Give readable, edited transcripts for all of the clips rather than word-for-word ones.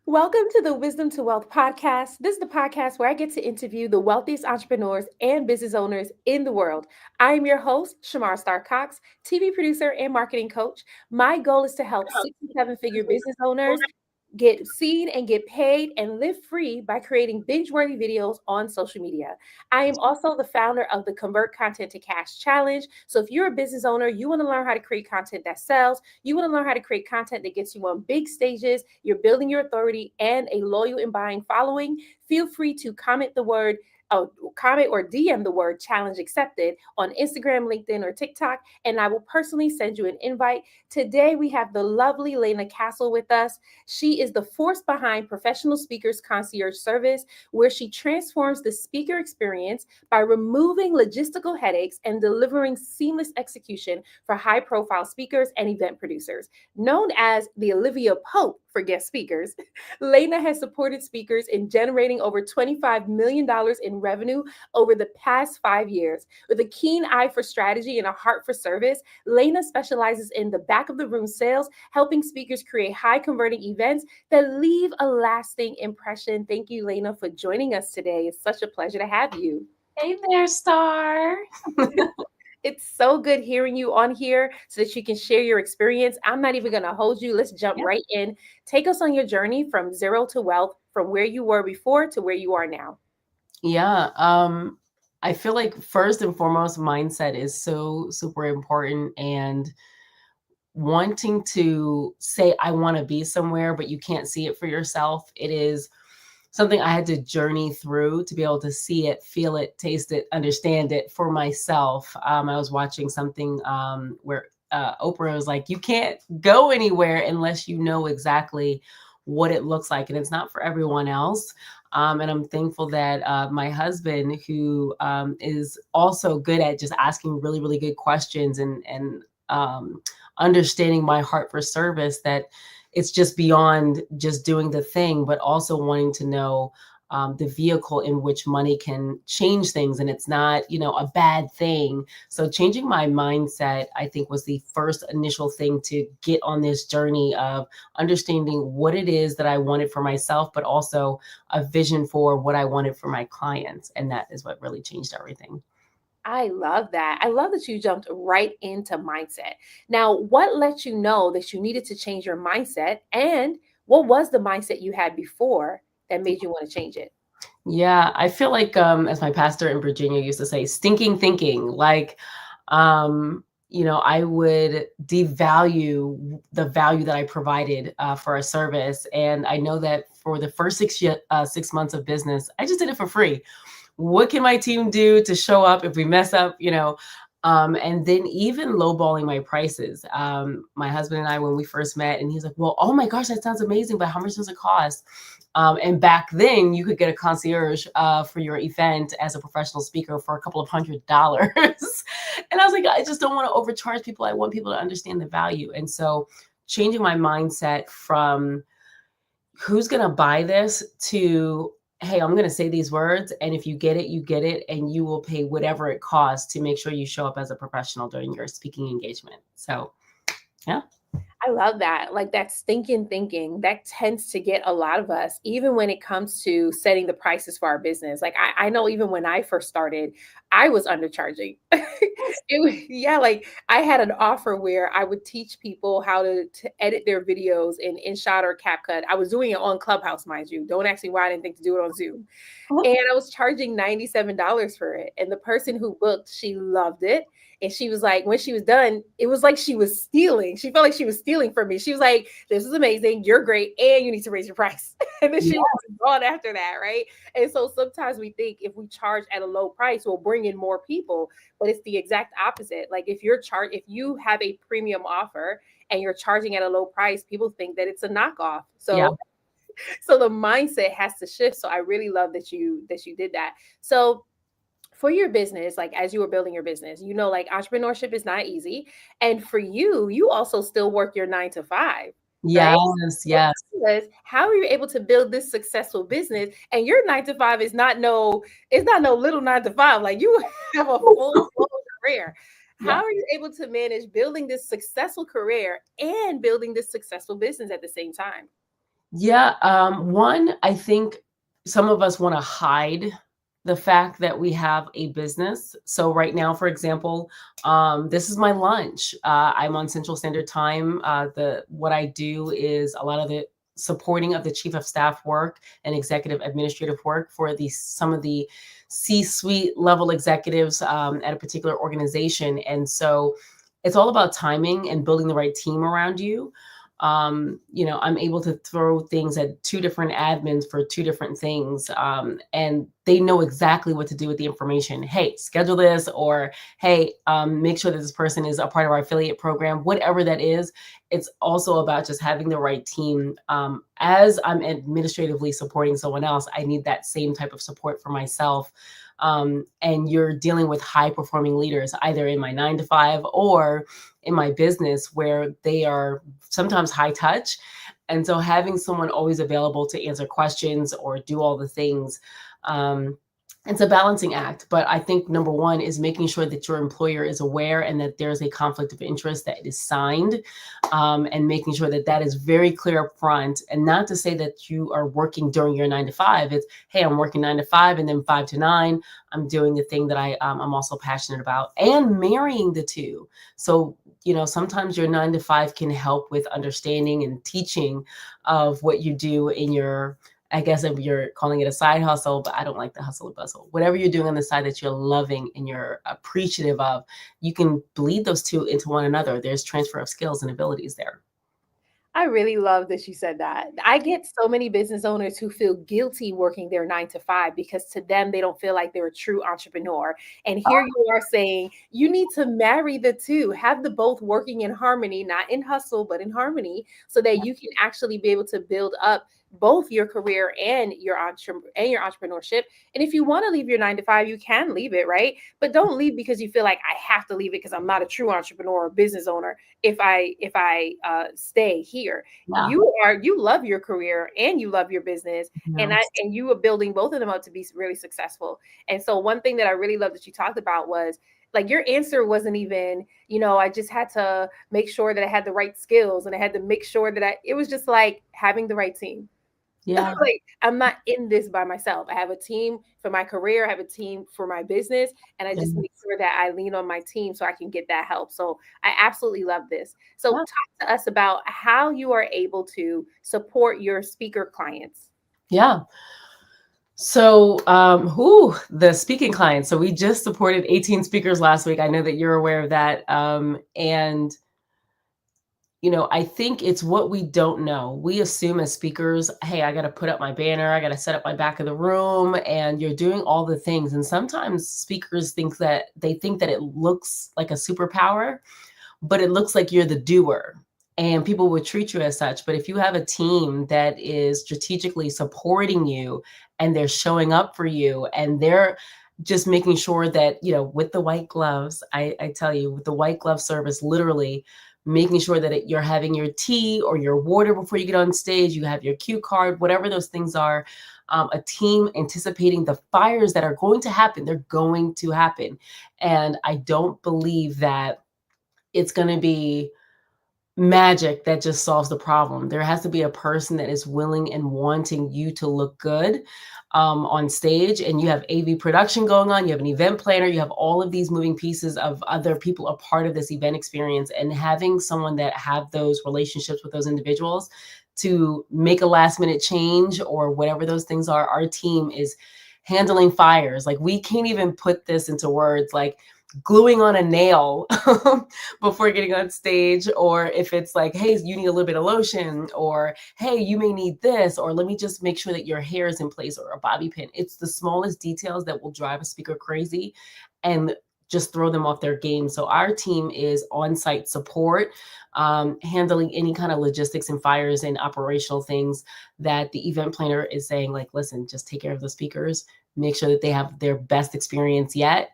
Welcome to the Wisdom to Wealth podcast. This is the podcast where I get to interview the wealthiest entrepreneurs and business owners in the world. I am your host, Shamar Star Cox, TV producer and marketing coach. My goal is to help 67-figure business owners get seen and get paid and live free by creating binge-worthy videos on social media. I am also the founder of the Convert Content to Cash Challenge. So if you're a business owner, you want to learn how to create content that sells, you want to learn how to create content that gets you on big stages, you're building your authority and a loyal and buying following, feel free to comment or DM the word challenge accepted on Instagram, LinkedIn, or TikTok, and I will personally send you an invite. Today, we have the lovely Layna Castle with us. She is the force behind Professional Speakers Concierge Service, where she transforms the speaker experience by removing logistical headaches and delivering seamless execution for high-profile speakers and event producers. Known as the Olivia Pope for guest speakers, Layna has supported speakers in generating over $25 million in revenue over the past 5 years. With a keen eye for strategy and a heart for service, Layna specializes in the back of the room sales, helping speakers create high converting events that leave a lasting impression. Thank you, Layna, for joining us today. It's such a pleasure to have you. Hey there, Star. It's so good hearing you on here so that you can share your experience. I'm not even going to hold you. Let's jump Yeah. right in. Take us on your journey from zero to wealth, from where you were before to where you are now. Yeah. I feel like first and foremost, mindset is so super important. And wanting to say, I want to be somewhere, but you can't see it for yourself. It is something I had to journey through to be able to see it, feel it, taste it, understand it for myself. I was watching something where Oprah was like, you can't go anywhere unless you know exactly what it looks like. And it's not for everyone else. And I'm thankful that my husband, who is also good at just asking really, really good questions and understanding my heart for service, that it's just beyond just doing the thing, but also wanting to know the vehicle in which money can change things, and it's not, a bad thing. So changing my mindset, I think, was the first initial thing to get on this journey of understanding what it is that I wanted for myself, but also a vision for what I wanted for my clients, and that is what really changed everything. I love that. I love that you jumped right into mindset. Now, what let you know that you needed to change your mindset? And what was the mindset you had before that made you want to change it? Yeah, I feel like, as my pastor in Virginia used to say, stinking thinking. Like, I would devalue the value that I provided for a service, and I know that for the first 6 months of business, I just did it for free. What can my team do to show up if we mess up? And then even lowballing my prices. My husband and I, when we first met, and he's like, "Well, oh my gosh, that sounds amazing, but how much does it cost?" And back then, you could get a concierge for your event as a professional speaker for a couple of $100s. And I was like, I just don't want to overcharge people. I want people to understand the value. And so changing my mindset from who's going to buy this to, hey, I'm going to say these words, and if you get it, you get it, and you will pay whatever it costs to make sure you show up as a professional during your speaking engagement. So, yeah. I love that. Like that stinking thinking that tends to get a lot of us, even when it comes to setting the prices for our business. Like I know even when I first started, I was undercharging. Yeah, like I had an offer where I would teach people how to edit their videos in InShot or CapCut. I was doing it on Clubhouse, mind you. Don't ask me why I didn't think to do it on Zoom. And I was charging $97 for it. And the person who booked, she loved it. And she was like, when she was done, it was like she was stealing. She felt like she was stealing from me. She was like, this is amazing. You're great. And you need to raise your price. And then she Yeah. was gone after that. Right. And so sometimes we think if we charge at a low price, we'll bring in more people. But it's the exact opposite. Like if if you have a premium offer and you're charging at a low price, people think that it's a knockoff. Yeah. So the mindset has to shift. So I really love that you did that. So for your business, like as you were building your business, like entrepreneurship is not easy. And for you, you also still work your 9 to 5, right? Yes. So Yes. tell us, how are you able to build this successful business? And your 9 to 5 is not no little 9 to 5. Like you have a full career. How Yeah. are you able to manage building this successful career and building this successful business at the same time? Yeah, one, I think some of us want to hide the fact that we have a business. So right now, for example, this is my lunch. I'm on Central Standard Time. The what I do is a lot of the supporting of the chief of staff work and executive administrative work for the some of the C-suite level executives at a particular organization, and so it's all about timing and building the right team around you. I'm able to throw things at two different admins for two different things. And they know exactly what to do with the information. Hey, schedule this, or hey, make sure that this person is a part of our affiliate program, whatever that is. It's also about just having the right team. As I'm administratively supporting someone else, I need that same type of support for myself. And you're dealing with high performing leaders, either in my 9 to 5 or in my business, where they are sometimes high touch. And so having someone always available to answer questions or do all the things, um, it's a balancing act. But I think number one is making sure that your employer is aware and that there's a conflict of interest that is signed, and making sure that that is very clear up front. And not to say that you are working during your 9 to 5. It's, hey, I'm working 9 to 5, and then 5 to 9, I'm doing the thing that I'm also passionate about, and marrying the two. So sometimes your 9 to 5 can help with understanding and teaching of what you do in your, I guess if you're calling it a side hustle, but I don't like the hustle and bustle. Whatever you're doing on the side that you're loving and you're appreciative of, you can bleed those two into one another. There's transfer of skills and abilities there. I really love that you said that. I get so many business owners who feel guilty working their 9 to 5 because to them, they don't feel like they're a true entrepreneur. And here you are saying you need to marry the two, have the both working in harmony, not in hustle, but in harmony, so that you can actually be able to build up both your career and your entrepreneurship. And if you want to leave your 9 to 5, you can leave it, right? But don't leave because you feel like I have to leave it because I'm not a true entrepreneur or business owner if I stay here. Yeah. You love your career and you love your business, and Yes. you are building both of them up to be really successful. And so one thing that I really love that you talked about was like your answer wasn't even, I just had to make sure that I had the right skills and I had to make sure that it was just like having the right team. Yeah. Like I'm not in this by myself. I have a team for my career, I have a team for my business, and I just make Yes. sure that I lean on my team so I can get that help. So I absolutely love this. So Yeah. talk to us about how you are able to support your speaker clients. Yeah. So, the speaking clients. So we just supported 18 speakers last week. I know that you're aware of that. And I think it's what we don't know. We assume as speakers, hey, I got to put up my banner, I got to set up my back of the room, and you're doing all the things. And sometimes speakers think that it looks like a superpower, but it looks like you're the doer. And people would treat you as such. But if you have a team that is strategically supporting you and they're showing up for you and they're just making sure that, with the white gloves, I tell you, with the white glove service, literally making sure that you're having your tea or your water before you get on stage, you have your cue card, whatever those things are. A team anticipating the fires that are going to happen. They're going to happen. And I don't believe that it's going to be magic that just solves the problem. There has to be a person that is willing and wanting you to look good on stage, and you have AV production going on, you have an event planner, you have all of these moving pieces of other people a part of this event experience, and having someone that have those relationships with those individuals to make a last minute change or whatever those things are. Our team is handling fires. Like, we can't even put this into words, like gluing on a nail before getting on stage, or if it's like, hey, you need a little bit of lotion, or hey, you may need this, or let me just make sure that your hair is in place, or a bobby pin. It's the smallest details that will drive a speaker crazy and just throw them off their game. So our team is on-site support, handling any kind of logistics and fires and operational things that the event planner is saying, like, listen, just take care of the speakers, make sure that they have their best experience yet,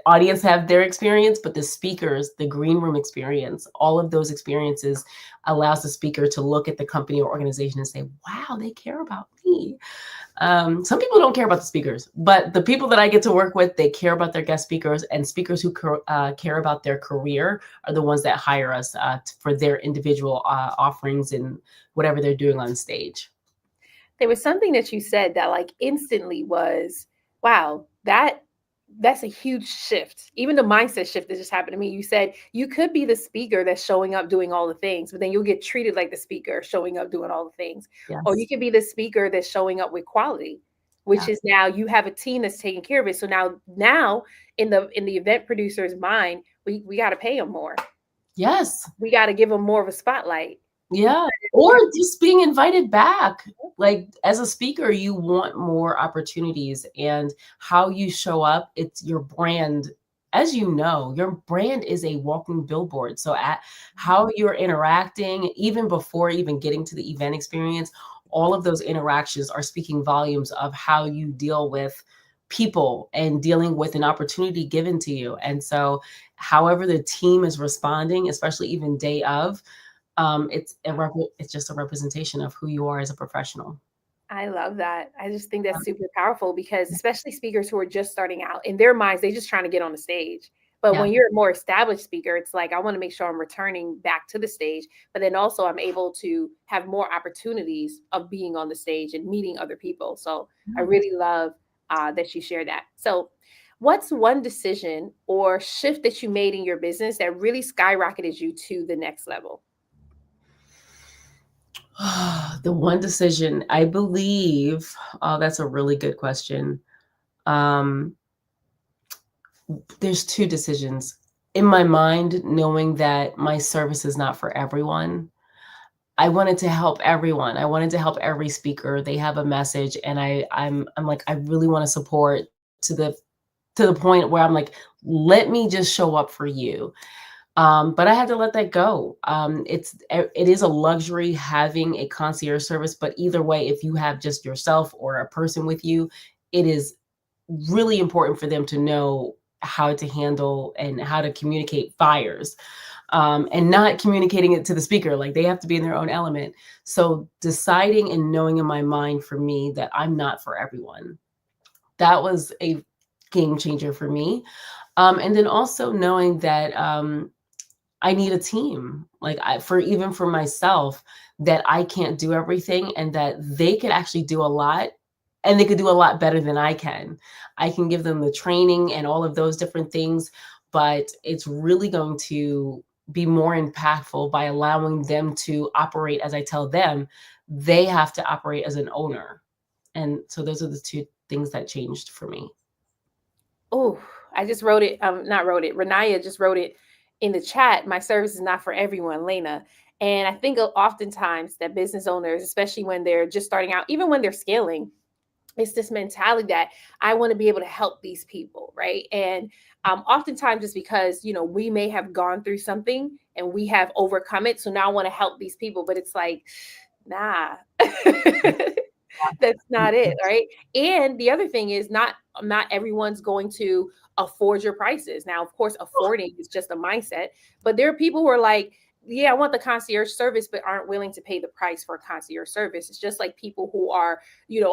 audience have their experience, but the speakers, the green room experience, all of those experiences allows the speaker to look at the company or organization and say, wow, they care about me. Some people don't care about the speakers, but the people that I get to work with, they care about their guest speakers, and speakers who care about their career are the ones that hire us for their individual offerings and whatever they're doing on stage. There was something that you said that like instantly was, wow, that's a huge shift. Even the mindset shift that just happened to me. You said you could be the speaker that's showing up doing all the things, but then you'll get treated like the speaker showing up doing all the things. Or you Yes. could be the speaker that's showing up with quality, which Yeah. is now you have a team that's taking care of it. So now in the event producer's mind, we got to pay them more. Yes. We got to give them more of a spotlight. Yeah. Or just being invited back. Like as a speaker, you want more opportunities, and how you show up, it's your brand. As you know, your brand is a walking billboard. So at how you're interacting, even before even getting to the event experience, all of those interactions are speaking volumes of how you deal with people and dealing with an opportunity given to you. And so however the team is responding, especially even day of, it's just a representation of who you are as a professional. I love that. I just think that's super powerful because especially speakers who are just starting out in their minds, they just trying to get on the stage. But Yeah. when you're a more established speaker, it's like I want to make sure I'm returning back to the stage, but then also I'm able to have more opportunities of being on the stage and meeting other people. So I Yeah. really love that you share that. So, what's one decision or shift that you made in your business that really skyrocketed you to the next level? The one decision, I believe, oh, that's a really good question. Um, there's two decisions. In my mind, knowing that my service is not for everyone, I wanted to help everyone. I wanted to help every speaker. They have a message, and I'm like, I really want to support to the point where I'm like, let me just show up for you. But I had to let that go. It is a luxury having a concierge service, but either way, if you have just yourself or a person with you, it is really important for them to know how to handle and how to communicate fires, and not communicating it to the speaker. Like they have to be in their own element. So deciding and knowing in my mind for me that I'm not for everyone, that was a game changer for me. And then also knowing that I need a team. Like for even for myself, that I can't do everything and that they could actually do a lot, and they could do a lot better than I can. I can give them the training and all of those different things, but it's really going to be more impactful by allowing them to operate as I tell them they have to operate as an owner. And so those are the two things that changed for me. Oh, I just wrote it. Not wrote it. Renaya just wrote it in the chat. My service is not for everyone, Layna. And I think oftentimes that business owners, especially when they're just starting out, even when they're scaling, it's this mentality that I want to be able to help these people, right? And oftentimes it's because we may have gone through something and we have overcome it, so now I want to help these people, but it's like, nah. That's not it, right? And the other thing is not everyone's going to afford your prices. Now, of course, affording is just a mindset, but there are people who are like, yeah, I want the concierge service, but aren't willing to pay the price for a concierge service. It's just like people who are,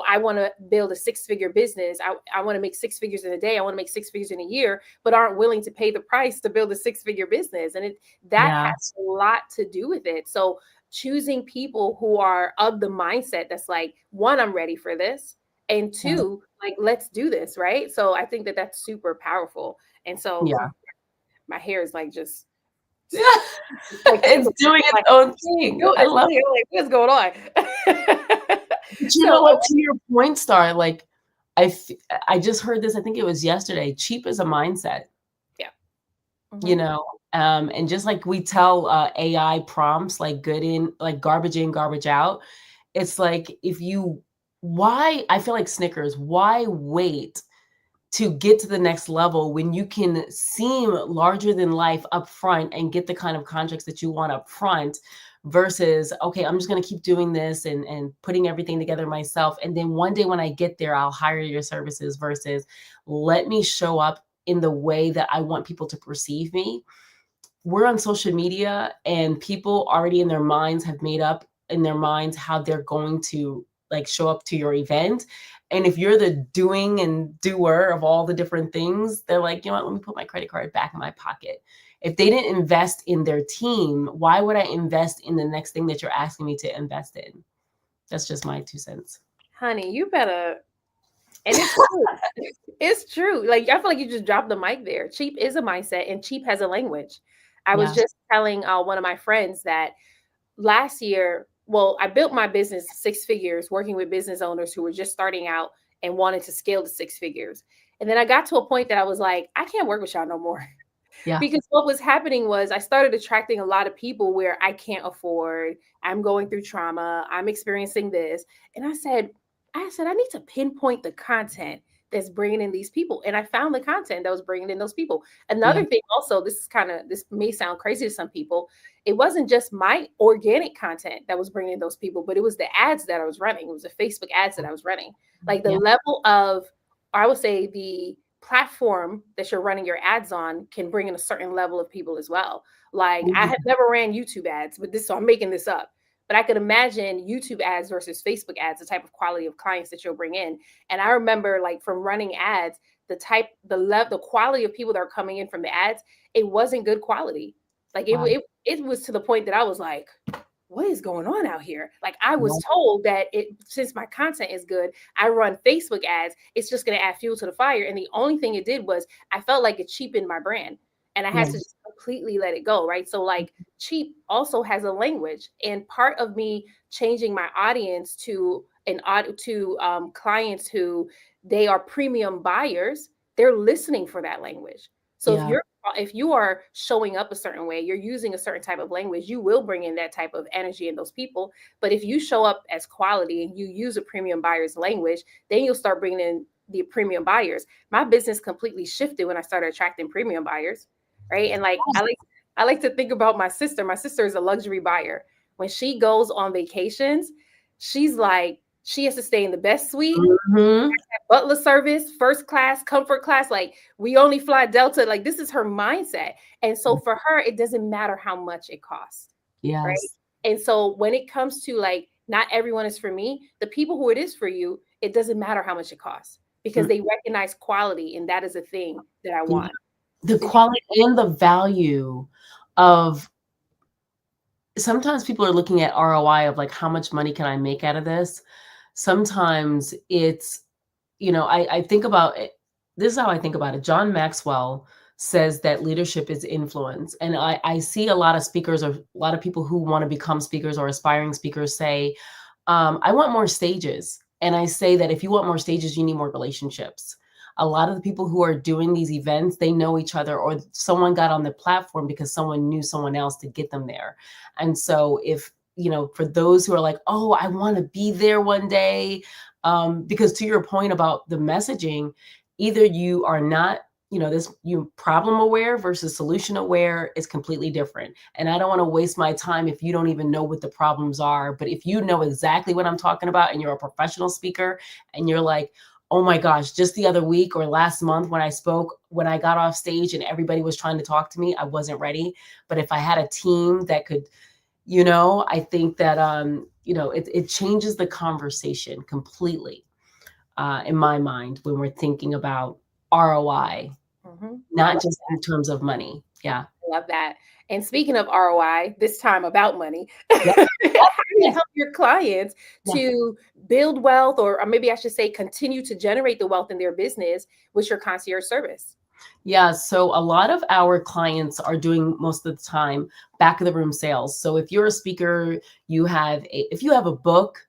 I want to build a six-figure business. I want to make six figures in a day. I want to make six figures in a year, but aren't willing to pay the price to build a six-figure business. And that Yeah. has a lot to do with it. So choosing people who are of the mindset that's like, one, I'm ready for this, and Yeah. two, like, let's do this, right? So I think that that's super powerful. And so Yeah. my hair is like just Yeah. like It's doing its like, own thing. I love it. like what's going on? But you So know what? To your point, Star, like I, f- I just heard this. I think it was yesterday. Cheap is a mindset. yeah. You Mhm. know, and just like we tell AI prompts, like good in, garbage in, garbage out. It's like if you, why I feel like Snickers. Why wait to get to the next level when you can seem larger than life up front and get the kind of contracts that you want up front versus, okay, I'm just going to keep doing this and putting everything together myself, and then one day when I get there I'll hire your services, versus let me show up in the way that I want people to perceive me. We're on social media and people already in their minds have made up in their minds how they're going to like show up to your event. And if you're the doing and doer of all the different things, they're like, you know what, let me put my credit card back in my pocket. If they didn't invest in their team, why would I invest in the next thing that you're asking me to invest in? That's just my 2 cents. Honey, you better. And it's true. It's true. Like I feel like you just dropped the mic there. Cheap is a mindset, and cheap has a language. I was Yeah. just telling one of my friends that last year, well, I built my business 6 figures working with business owners who were just starting out and wanted to scale to 6 figures. And then I got to a point that I was like, I can't work with y'all no more. Yeah. Because what was happening was I started attracting a lot of people where I can't afford, I'm going through trauma, I'm experiencing this. And I said, I need to pinpoint the content that's bringing in these people. And I found the content that was bringing in those people. Yeah. Another thing also, this may sound crazy to some people. It wasn't just my organic content that was bringing in those people, but it was the ads that I was running. It was the Facebook ads that I was running. Like the Yeah. level of, I would say the platform that you're running your ads on can bring in a certain level of people as well. Like I Mhm. have never ran YouTube ads, but so I'm making this up. But I could imagine YouTube ads versus Facebook ads, the type of quality of clients that you'll bring in. And I remember like from running ads, the quality of people that are coming in from the ads, it wasn't good quality. Like Wow. it was to the point that I was like, what is going on out here? Like I was Yeah. told that since my content is good, I run Facebook ads, it's just going to add fuel to the fire. And the only thing it did was I felt like it cheapened my brand. And I had to Yeah. just completely let it go, right? So like cheap also has a language, and part of me changing my audience to clients who they are premium buyers, they're listening for that language. So Yeah. if you are showing up a certain way, you're using a certain type of language, you will bring in that type of energy in those people. But if you show up as quality and you use a premium buyer's language, then you'll start bringing in the premium buyers. My business completely shifted when I started attracting premium buyers, right? And like I like to think about my sister. My sister is a luxury buyer. When she goes on vacations, she's like she has to stay in the best suite, Mhm. butler service, first class, comfort class. Like we only fly Delta. Like this is her mindset. And so for her, it doesn't matter how much it costs. Right. Yes. And so when it comes to like, not everyone is for me, the people who it is for you, it doesn't matter how much it costs because Mm. they recognize quality. And that is a thing that I Yeah. want. The Did you? quality and the value of sometimes people are looking at ROI of like, how much money can I make out of this? Sometimes it's, I think about it. This is how I think about it. John Maxwell says that leadership is influence. And I see a lot of speakers or a lot of people who want to become speakers or aspiring speakers say, I want more stages. And I say that if you want more stages, you need more relationships. A lot of the people who are doing these events, they know each other, or someone got on the platform because someone knew someone else to get them there. And so if, for those who are like, oh, I want to be there one day, because to your point about the messaging, either you are not, this you problem aware versus solution aware is completely different. And I don't want to waste my time if you don't even know what the problems are. But if you know exactly what I'm talking about and you're a professional speaker and you're like, oh my gosh, just the other week or last month when I spoke, when I got off stage and everybody was trying to talk to me, I wasn't ready. But if I had a team that could, I think that, it changes the conversation completely, in my mind, when we're thinking about ROI, Mhm. I not just in terms of money. Yeah. love that. And speaking of ROI, this time about money, Yeah. how do you help your clients Yeah. to build wealth, or maybe I should say, continue to generate the wealth in their business with your concierge service? Yeah. So a lot of our clients are doing most of the time back of the room sales. So if you're a speaker, if you have a book,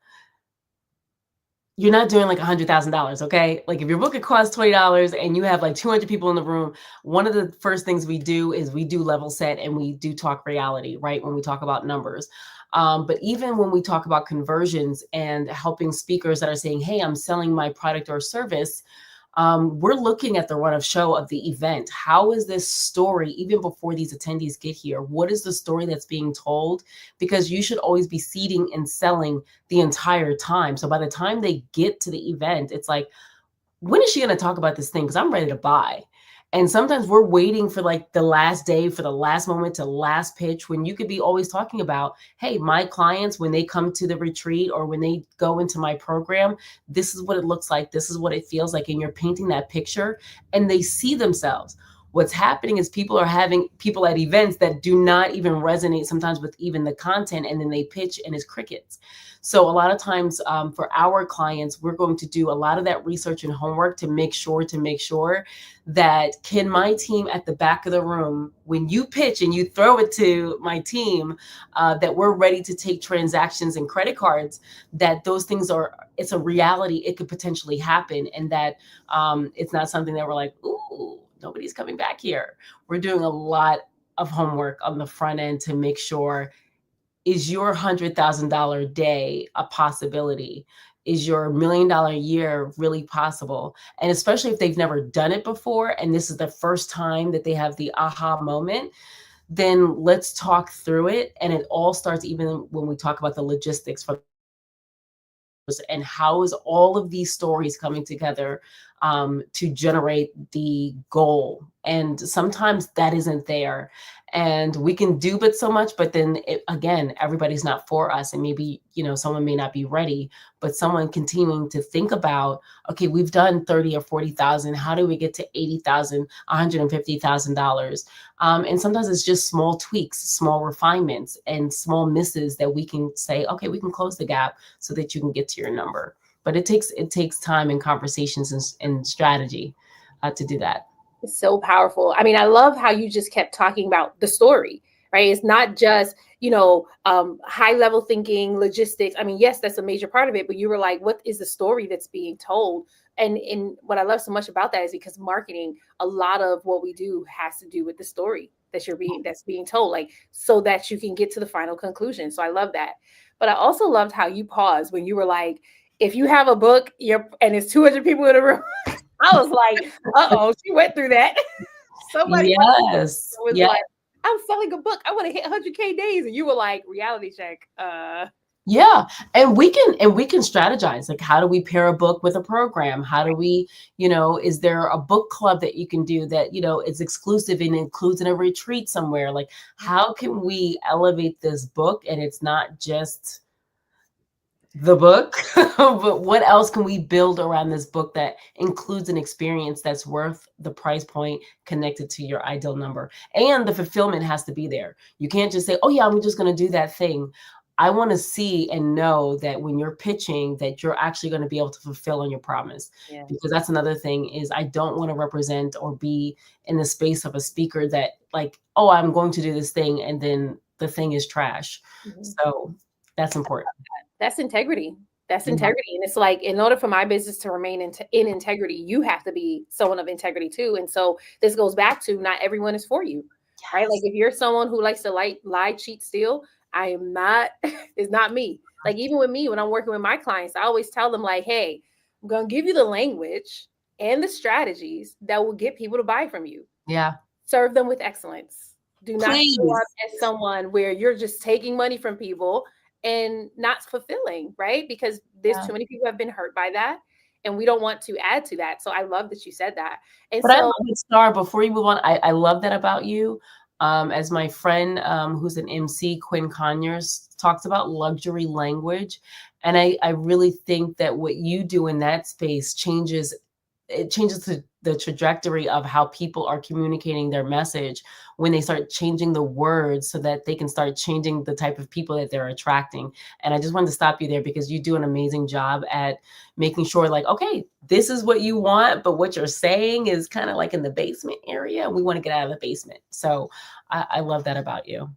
you're not doing like $100,000, okay? Like if your book it costs $20 and you have like 200 people in the room, one of the first things we do is we do level set and we do talk reality, right? When we talk about numbers. But even when we talk about conversions and helping speakers that are saying, hey, I'm selling my product or service, we're looking at the run of show of the event. How is this story, even before these attendees get here? What is the story that's being told? Because you should always be seeding and selling the entire time. So by the time they get to the event, it's like, when is she going to talk about this thing? Because I'm ready to buy. And sometimes we're waiting for like the last day, for the last moment to last pitch, when you could be always talking about, hey, my clients, when they come to the retreat or when they go into my program, this is what it looks like. This is what it feels like. And you're painting that picture and they see themselves. What's happening is people are having people at events that do not even resonate sometimes with even the content, and then they pitch and it's crickets. So a lot of times for our clients, we're going to do a lot of that research and homework to make sure that can my team at the back of the room, when you pitch and you throw it to my team, that we're ready to take transactions and credit cards, that those things are, it's a reality, it could potentially happen, and that it's not something that we're like, ooh, nobody's coming back here. We're doing a lot of homework on the front end to make sure, is your $100,000 day a possibility? Is your $1 million year really possible? And especially if they've never done it before and this is the first time that they have the aha moment, then let's talk through it. And it all starts even when we talk about the logistics from and how is all of these stories coming together to generate the goal. And sometimes that isn't there, and we can do but so much, but then again, everybody's not for us, and maybe, you know, someone may not be ready, but someone continuing to think about, okay, we've done 30 or 40,000, how do we get to 80,000, $150,000? And sometimes it's just small tweaks, small refinements, and small misses that we can say, okay, we can close the gap so that you can get to your number. But it takes time and conversations and strategy to do that. It's so powerful. I mean, I love how you just kept talking about the story, right? It's not just, high level thinking, logistics. I mean, yes, that's a major part of it, but you were like, what is the story that's being told? And what I love so much about that is because marketing, a lot of what we do has to do with the story that's being told, like so that you can get to the final conclusion. So I love that. But I also loved how you paused when you were like, if you have a book, and it's 200 people in a room. I was like, uh-oh, she went through that. Somebody Yes. was Yeah. like, I'm selling a book. I want to hit 100K days. And you were like, reality check. Yeah. And we can strategize. Like, how do we pair a book with a program? How do we, is there a book club that you can do that, is exclusive and includes in a retreat somewhere? Like, how can we elevate this book and it's not just the book, but what else can we build around this book that includes an experience that's worth the price point, connected to your ideal number? And the fulfillment has to be there. You can't just say, oh yeah, I'm just going to do that thing. I want to see and know that when you're pitching, that you're actually going to be able to fulfill on your promise. Yeah. Because that's another thing, is I don't want to represent or be in the space of a speaker that, like, oh, I'm going to do this thing, and then the thing is trash. Mm-hmm. So that's important. That's integrity. That's Yeah. integrity. And it's like, in order for my business to remain in integrity, you have to be someone of integrity too. And so this goes back to, not everyone is for you, right? Like, Yes. if you're someone who likes to lie, cheat, steal, I am not, it's not me. Like, even with me, when I'm working with my clients, I always tell them, like, hey, I'm going to give you the language and the strategies that will get people to buy from you. Yeah. Serve them with excellence. Do not show up Please. as someone where you're just taking money from people and not fulfilling, right? Because there's Yeah. too many people have been hurt by that, and we don't want to add to that. So I love that you said that. And But I so, love it, Star. Before you move on, I love that about you. As my friend who's an MC, Quinn Conyers, talks about luxury language. And I really think that what you do in that space changes the trajectory of how people are communicating their message when they start changing the words so that they can start changing the type of people that they're attracting. And I just wanted to stop you there because you do an amazing job at making sure, like, okay, this is what you want, but what you're saying is kind of like in the basement area. We want to get out of the basement. So I love that about you.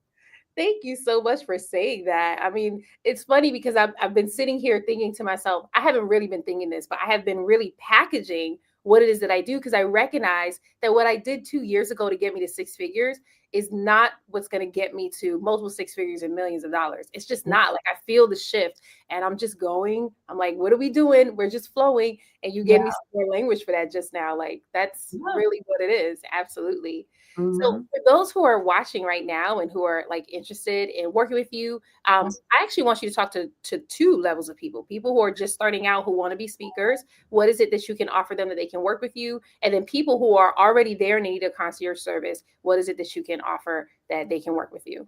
thank you so much for saying that. I mean, it's funny because I've been sitting here thinking to myself, I haven't really been thinking this, but I have been really packaging what it is that I do, because I recognize that what I did 2 years ago to get me to six figures is not what's going to get me to multiple six figures and millions of dollars. It's just not. Like, I feel the shift and I'm just going. I'm like, what are we doing? We're just flowing. And you Yeah. gave me some more language for that just now. Like, that's Yeah. really what it is. Absolutely. So Mhm. for those who are watching right now and who are like interested in working with you, Yes. I actually want you to talk to two levels of people: people who are just starting out who want to be speakers. What is it that you can offer them that they can work with you? And then people who are already there and need a concierge service. What is it that you can offer that they can work with you?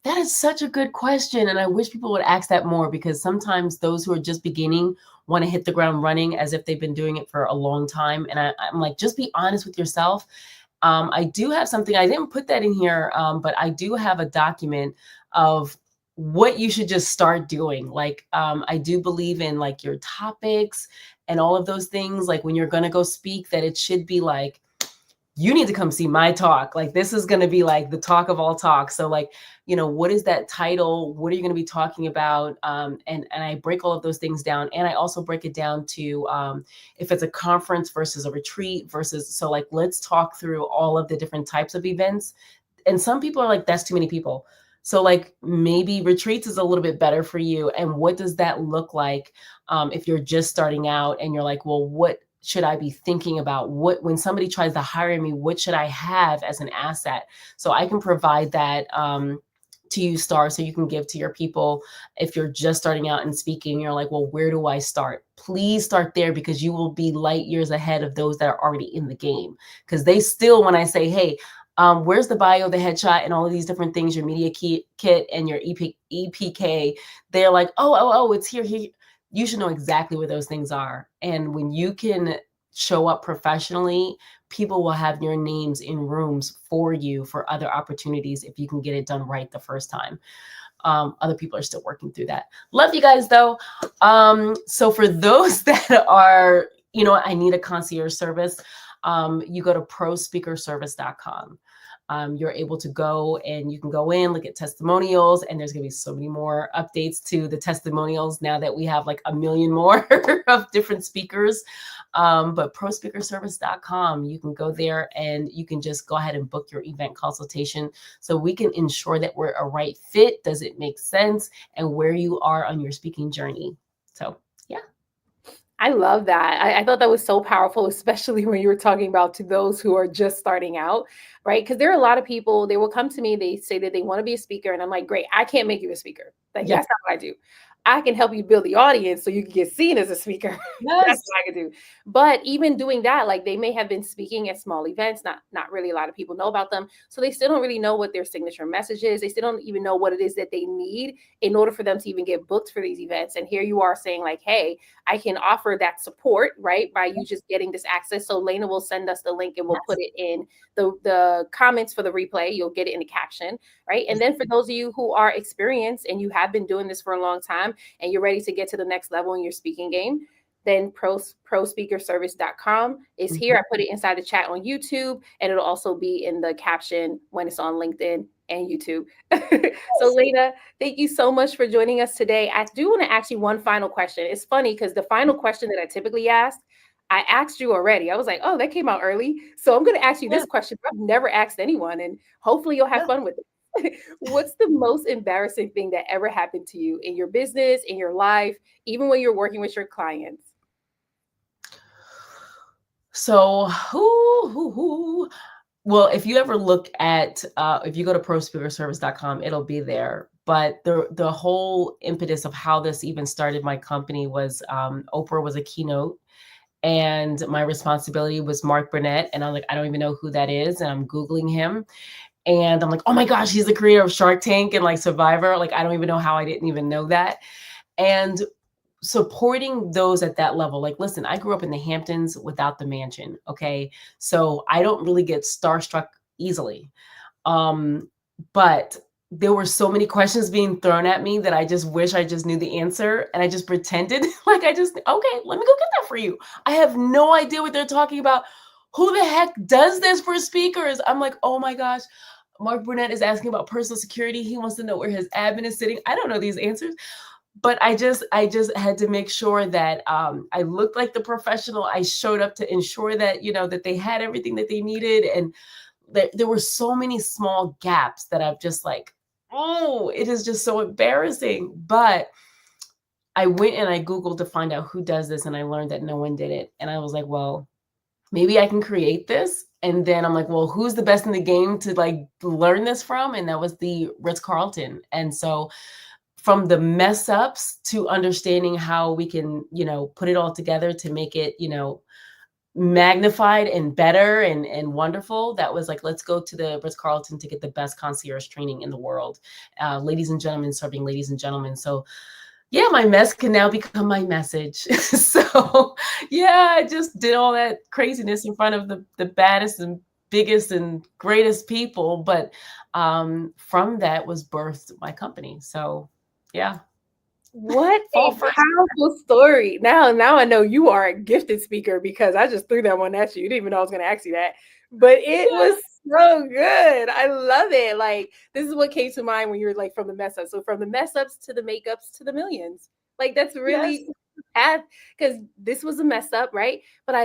That is such a good question, and I wish people would ask that more because sometimes those who are just beginning want to hit the ground running as if they've been doing it for a long time. And I'm like, just be honest with yourself. I do have something, I didn't put that in here, but I do have a document of what you should just start doing. Like, I do believe in like your topics and all of those things. Like when you're going to go speak, that it should be like, you need to come see my talk. Like this is going to be like the talk of all talks. So like, what is that title? What are you going to be talking about? And I break all of those things down. And I also break it down to if it's a conference versus a retreat versus, so like, let's talk through all of the different types of events. And some people are like, that's too many people. So like maybe retreats is a little bit better for you. And what does that look like if you're just starting out and you're like, well, what should I be thinking about? What, when somebody tries to hire me, what should I have as an asset? So I can provide that to you, Star, so you can give to your people. If you're just starting out and speaking, you're like, well, where do I start? Please start there because you will be light years ahead of those that are already in the game. Because they still, when I say, hey, where's the bio, the headshot, and all of these different things, your media kit and your EPK, they're like, it's here. You should know exactly where those things are. And when you can show up professionally, people will have your names in rooms for you for other opportunities if you can get it done right the first time. Other people are still working through that. Love you guys though. So for those that are, I need a concierge service, you go to prospeakerservice.com. You're able to go and you can go in, look at testimonials, and there's going to be so many more updates to the testimonials now that we have like a million more of different speakers. But prospeakerservice.com, you can go there and you can just go ahead and book your event consultation so we can ensure that we're a right fit. Does it make sense? And where you are on your speaking journey. So, yeah. I love that. I thought that was so powerful, especially when you were talking about to those who are just starting out, right? Because there are a lot of people, they will come to me, they say that they want to be a speaker, and I'm like, great, I can't make you a speaker. Like, Yeah. that's not what I do. I can help you build the audience so you can get seen as a speaker. That's Yes. what I can do. But even doing that, like they may have been speaking at small events, not really a lot of people know about them. So they still don't really know what their signature message is. They still don't even know what it is that they need in order for them to even get booked for these events. And here you are saying, like, hey, I can offer that support, right? By you just getting this access. So Layna will send us the link and we'll put Yes. it in the comments for the replay. You'll get it in the caption, right? And then for those of you who are experienced and you have been doing this for a long time and you're ready to get to the next level in your speaking game, then prospeakerservice.com is here. I Mhm. put it inside the chat on YouTube, and it'll also be in the caption when it's on LinkedIn and YouTube. So, Yes. Layna, thank you so much for joining us today. I do want to ask you one final question. It's funny because the final question that I typically ask, I asked you already. I was like, oh, that came out early. So I'm going to ask you Yeah. this question I've never asked anyone, and hopefully you'll have Yeah. fun with it. What's the most embarrassing thing that ever happened to you in your business, in your life, even when you're working with your clients? So, well, if you ever look at, if you go to prospeakerservice.com, it'll be there. But the whole impetus of how this even started my company was Oprah was a keynote, and my responsibility was Mark Burnett. And I'm like, I don't even know who that is. And I'm Googling him. And I'm like, oh my gosh, he's the creator of Shark Tank and like Survivor. Like, I don't even know how I didn't even know that. And supporting those at that level. Like, listen, I grew up in the Hamptons without the mansion. Okay. So I don't really get starstruck easily. Um, but there were so many questions being thrown at me that I just wish I just knew the answer. And I just pretended like okay, let me go get that for you. I have no idea what they're talking about. Who the heck does this for speakers? I'm like, oh my gosh. Mark Burnett is asking about personal security. He wants to know where his admin is sitting. I don't know these answers, but I just had to make sure that I looked like the professional. I showed up to ensure that that they had everything that they needed, and there were so many small gaps that I've just like, oh, it is just so embarrassing. But I went and I Googled to find out who does this, and I learned that no one did it, and I was like, well, maybe I can create this. And then I'm like, well, who's the best in the game to like learn this from? And that was the Ritz-Carlton. And so from the mess ups to understanding how we can, put it all together to make it, magnified and better and wonderful. That was like, let's go to the Ritz-Carlton to get the best concierge training in the world. Ladies and gentlemen serving ladies and gentlemen. So yeah, my mess can now become my message. So yeah, I just did all that craziness in front of the baddest and biggest and greatest people. But from that was birthed my company. So yeah, What fall a first. powerful story. Now I know you are a gifted speaker because I just threw that one at you. You didn't even know I was going to ask you that. But it Yeah, was so good. I love it. Like, this is what came to mind when you were like from the mess ups. So from the mess ups to the makeups to the millions. Like, that's yes, really path, because this was a mess up, right? But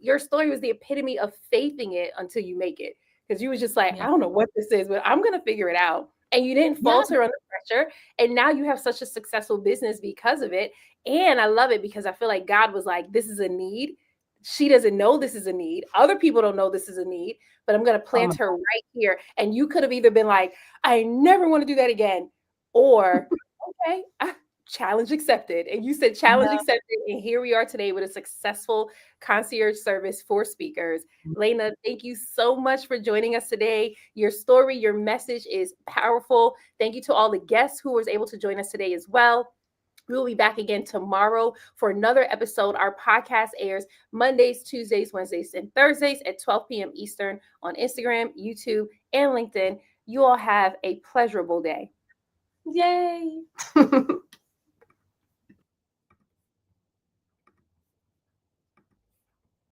your story was the epitome of faithing it until you make it. Because you was just like, yeah, I don't know what this is, but I'm going to figure it out. And you didn't yeah, falter under pressure, and now you have such a successful business because of it. And I love it because I feel like God was like, this is a need. She doesn't know this is a need. Other people don't know this is a need, but I'm going to oh my plant her right here. And you could have either been like, I never want to do that again, or okay, challenge accepted. And you said challenge God. accepted. And here we are today with a successful concierge service for speakers. Layna, thank you so much for joining us today. Your story, your message is powerful. Thank you to all the guests who was able to join us today as well. We will be back again tomorrow for another episode. Our podcast airs Mondays, Tuesdays, Wednesdays, and Thursdays at 12 p.m. Eastern on Instagram, YouTube, and LinkedIn. You all have a pleasurable day. Yay.